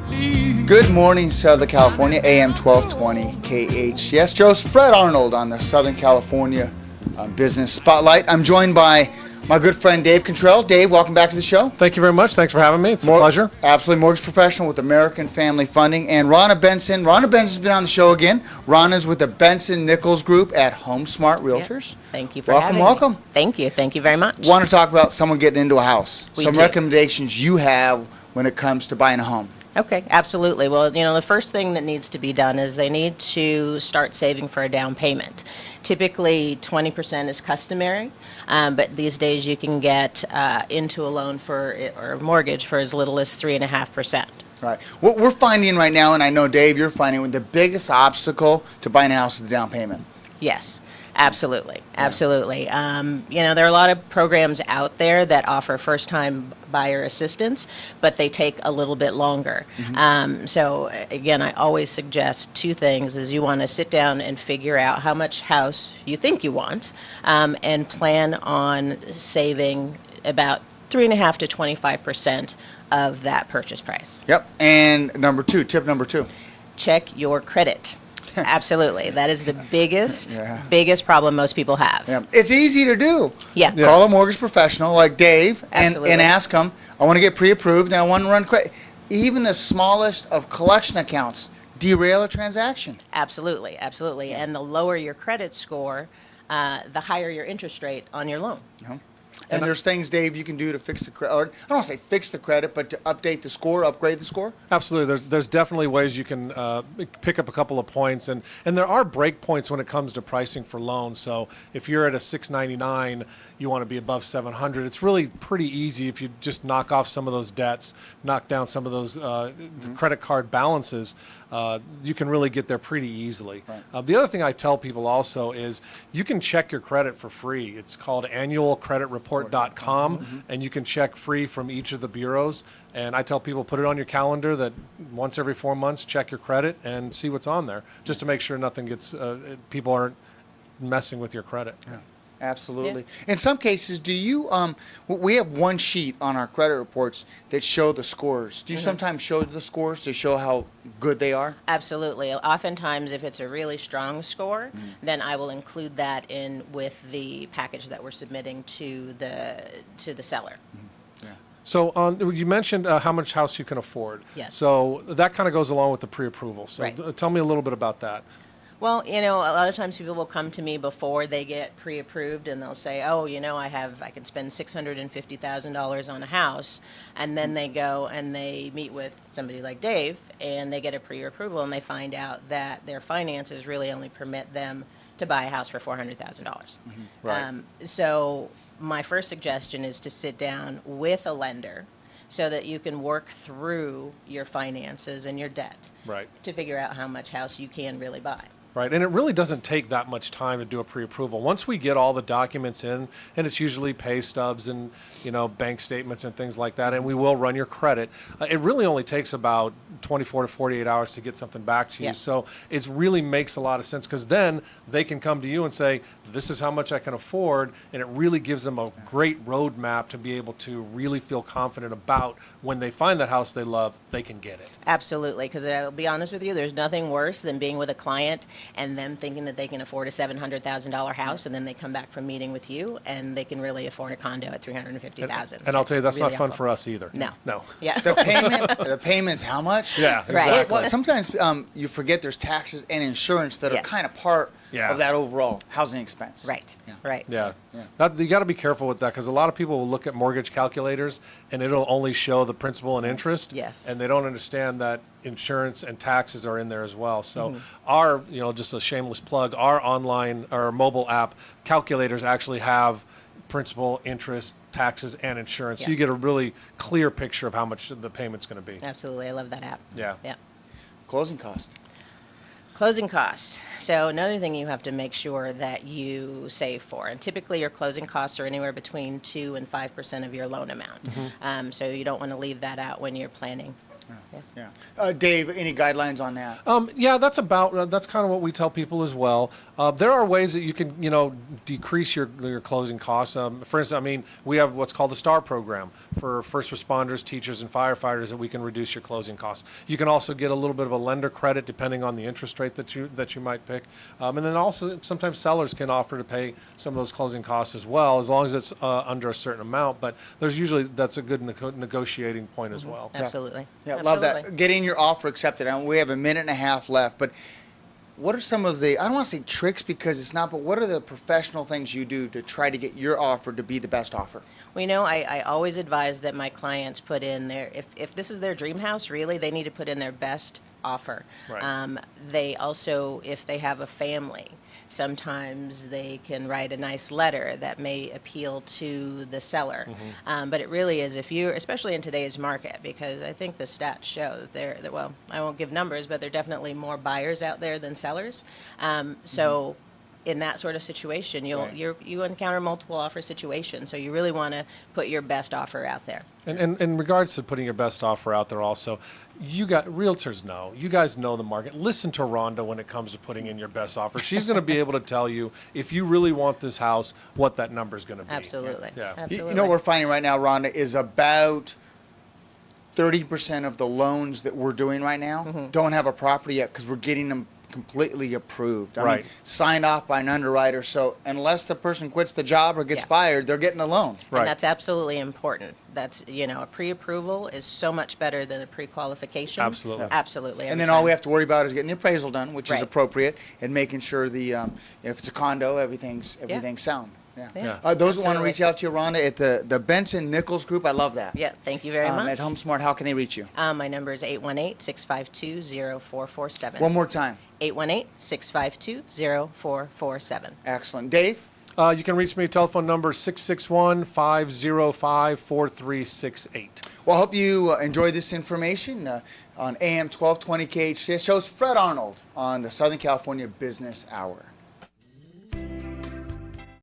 Good morning, Southern California, AM 1220 KHTS. Joe's Fred Arnold on the Southern California Business Spotlight. I'm joined by my good friend Dave Cantrell. Dave, welcome back to the show. Thank you very much. Thanks for having me. It's a pleasure. Absolutely. Mortgage professional with American Family Funding. And Rhond Benson. Rhond Benson's been on the show again. Rhonda's with the Benson Nichols Group at HomeSmart Realtors. Yep. Thank you for having me. Welcome. Thank you. Thank you very much. Want to talk about someone getting into a house. We Some do. recommendations you have when it comes to buying a home. Okay, absolutely. Well, the first thing that needs to be done is they need to start saving for a down payment. Typically, 20% is customary, but these days you can get into a loan or a mortgage for as little as 3.5%. Right. What we're finding right now, and I know, Dave, you're finding the biggest obstacle to buying a house is the down payment. Yes, absolutely. Absolutely. There are a lot of programs out there that offer first-time buyer assistance, but they take a little bit longer. So again, I always suggest two things: is you want to sit down and figure out how much house you think you want, and plan on saving about 3.5 to 25% of that purchase price. Yep. And tip number two. Check your credit. Absolutely. That is the biggest problem most people have. Yeah. It's easy to do. Yeah. Call a mortgage professional like Dave and Absolutely. ask them, I want to get pre-approved and I want to run credit. Even the smallest of collection accounts derail a transaction. Absolutely. Absolutely. And the lower your credit score, the higher your interest rate on your loan. And there's things, Dave, you can do to fix the credit. Or I don't want to say fix the credit, but to update the score, upgrade the score. Absolutely. There's definitely ways you can pick up a couple of points, and there are break points when it comes to pricing for loans. So if you're at a 699, you want to be above 700. It's really pretty easy if you just knock off some of those debts, knock down some of those credit card balances. You can really get there pretty easily. Right. The other thing I tell people also is you can check your credit for free. It's called annualcreditreport.com, and you can check free from each of the bureaus. And I tell people, put it on your calendar that once every 4 months, check your credit and see what's on there, just to make sure nothing gets, people aren't messing with your credit. Yeah. Absolutely. Yeah. In some cases, do you, we have one sheet on our credit reports that show the scores. Do you sometimes show the scores to show how good they are? Absolutely. Oftentimes, if it's a really strong score, then I will include that in with the package that we're submitting to the seller. Yeah. So you mentioned how much house you can afford. Yes. So that kind of goes along with the pre-approval. So Right. Tell me a little bit about that. Well, a lot of times people will come to me before they get pre-approved, and they'll say, "Oh, I can spend $650,000 on a house," and then they go and they meet with somebody like Dave, and they get a pre-approval, and they find out that their finances really only permit them to buy a house for $400,000. Right. So my first suggestion is to sit down with a lender so that you can work through your finances and your debt, Right. to figure out how much house you can really buy. Right, and it really doesn't take that much time to do a pre-approval. Once we get all the documents in, and it's usually pay stubs and bank statements and things like that, and we will run your credit. It really only takes about 24 to 48 hours to get something back to you. Yeah. So it really makes a lot of sense, because then they can come to you and say, "This is how much I can afford," and it really gives them a great roadmap to be able to really feel confident about when they find that house they love, they can get it. Absolutely, because I'll be honest with you, there's nothing worse than being with a client and them thinking that they can afford a $700,000 house, and then they come back from meeting with you and they can really afford a condo at $350,000. And I'll tell you, that's really not fun helpful. for us either. No. No. Yeah. The payment's how much? Yeah, Right. exactly. Well, sometimes you forget there's taxes and insurance that are Yes. kind of part Yeah. of that overall housing expense. Right. Yeah. Right. Yeah, you got to be careful with that, because a lot of people will look at mortgage calculators and it'll only show the principal and interest. Yes. And they don't understand that insurance and taxes are in there as well. So our, just a shameless plug, our online or mobile app calculators actually have principal, interest, taxes, and insurance. So Yeah. you get a really clear picture of how much the payment's going to be. Absolutely. I love that app. Yeah. Yeah. Closing cost. Closing costs. So another thing you have to make sure that you save for, and typically your closing costs are anywhere between 2 and 5% of your loan amount. So you don't want to leave that out when you're planning. Yeah. Dave, any guidelines on that? Yeah, that's kind of what we tell people as well. There are ways that you can, decrease your closing costs. For instance, I mean, we have what's called the STAR program for first responders, teachers, and firefighters that we can reduce your closing costs. You can also get a little bit of a lender credit depending on the interest rate that you might pick. And then also sometimes sellers can offer to pay some of those closing costs as well, as long as it's under a certain amount. But that's a good negotiating point as well. Absolutely. Yeah, love that. Getting your offer accepted. And we have a minute and a half left, but what are some of the, I don't want to say tricks because it's not, but what are the professional things you do to try to get your offer to be the best offer? Well, I always advise that my clients put in their, if this is their dream house, really, they need to put in their best offer. Right. They also, if they have a family, sometimes they can write a nice letter that may appeal to the seller. But it really is, if you, especially in today's market, because I think the stats show that well, I won't give numbers, but there are definitely more buyers out there than sellers. So in that sort of situation, you encounter multiple offer situations. So you really want to put your best offer out there. And in regards to putting your best offer out there also, realtors know, you guys know the market. Listen to Rhonda when it comes to putting in your best offer. She's going to be able to tell you, if you really want this house, what that number is going to be. Absolutely. Yeah. Absolutely. You know what we're finding right now, Rhonda, is about 30% of the loans that we're doing right now don't have a property yet because we're getting them completely approved. I mean, Right. signed off by an underwriter. So unless the person quits the job or gets fired, they're getting a loan. Right. And that's absolutely important. That's, a pre-approval is so much better than a pre-qualification. Absolutely. Absolutely. And every then all time. we have to worry about is getting the appraisal done, which is Right. appropriate, and making sure if it's a condo, everything's sound. Yeah. Yeah. Those that want to Absolutely. reach out to you, Rhonda, at the Benson Nichols Group, I love that. Yeah, thank you very At much. HomeSmart, how can they reach you? My number is 818-652-0447. One more time. 818-652-0447. Excellent. Dave? You can reach me, telephone number 661-505-4368. Well, I hope you enjoyed this information on AM 1220 KHTS. Shows Fred Arnold on the Southern California Business Hour.